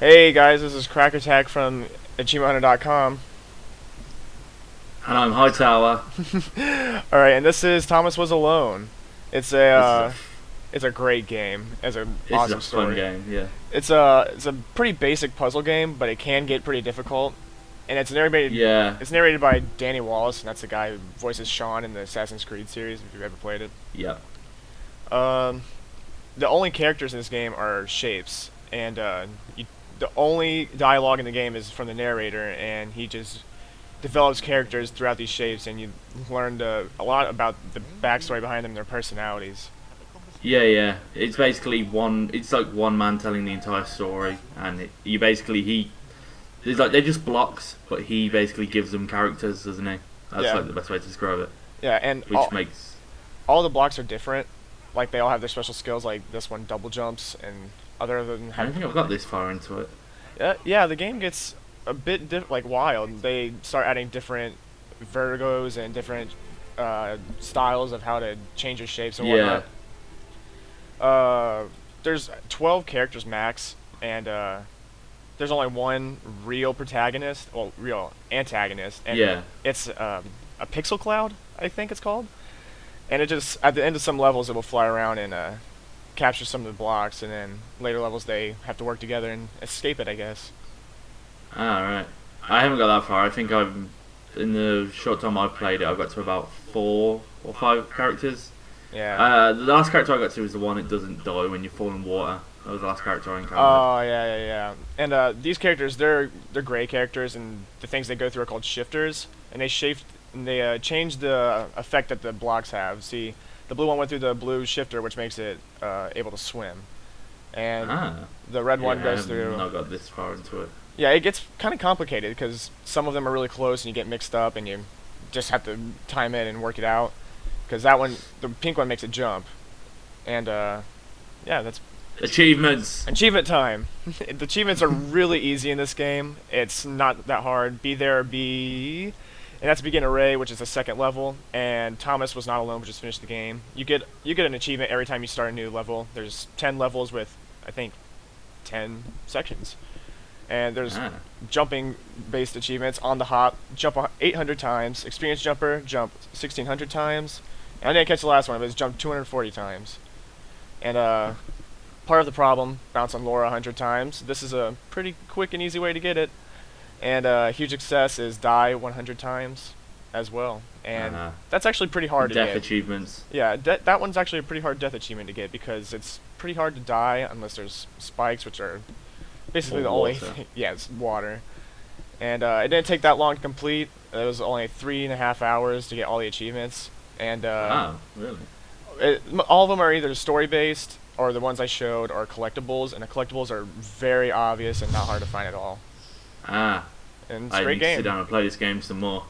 Hey guys, this is Crackerttack from AchievementHunter.com. And I'm Hightower. Alright, and this is Thomas Was Alone. It's a This is a uh, it's a great game. It's an this is a awesome fun story. game. Yeah, It's a pretty basic puzzle game, but it can get pretty difficult. And yeah, it's narrated by Danny Wallace, and that's the guy who voices Sean in the Assassin's Creed series. If you've ever played it, yeah, um, the only characters in this game are shapes, and the only dialogue in the game is from the narrator, and he just develops characters throughout these shapes, and you learn a lot about the backstory behind them, and their personalities. yeah. It's basically one. It's like one man telling the entire story, and you basically he. It's like they're just blocks, but he basically gives them characters, doesn't he? That's Yeah, like the best way to describe it. yeah, and Which makes all the blocks are different. Like they all have their special skills. Like this one double jumps, and other of them I don't have. think I've got this far into it. Yeah, the game gets a bit like wild. They start adding different vertigos and different styles of how to change your shapes and Yeah, whatnot. Uh, there's 12 characters max, and there's only one real protagonist, well, real antagonist, and yeah. it's a pixel cloud, I think it's called. And it just at the end of some levels, it will fly around and capture some of the blocks, and then later levels they have to work together and escape it, I guess. Ah, right. I haven't got that far. I think I've in the short time I've played it, I've got to about 4 or 5 characters. Yeah. The last character I got to is the one that doesn't die when you fall in water. That was the last character I encountered. Oh yeah. And these characters, they're gray characters, and the things they go through are called shifters, and they change the effect that the blocks have. See, the blue one went through the blue shifter, which makes it able to swim, and Ah, the red yeah, one I goes have through. not got this far into it. Yeah, it gets kind of complicated because some of them are really close, and you get mixed up, and you just have to time it and work it out. Because that one, the pink one, makes it jump, and yeah, that's Achievements! achievement time. The achievements are really easy in this game. It's not that hard. Be there, be. And that's begin array, which is the second level. And Thomas Was Not Alone, which just finished the game. You get an achievement every time you start a new level. There's 10 levels with, I think, 10 sections. And there's Ah, jumping based achievements on the hop. Jump 800 times. Experience jumper, jump 1600 times. And I didn't catch the last one, but it's jumped 240 times. And part of the problem, bounce on Laura 100 times. This is a pretty quick and easy way to get it. And a huge success is die 100 times as well. And uh, that's actually pretty hard to death get. achievements. Yeah, that one's actually a pretty hard death achievement to get because it's pretty hard to die unless there's spikes, which are basically Or the only water. thing. Yeah, it's water. And it didn't take that long to complete. It was only 3.5 hours to get all the achievements. And Ah, really? all of them are either story based or the ones I showed are collectibles, and the collectibles are very obvious and not hard to find at all. Ah, And it's a I great need to sit game. down and play this game some more.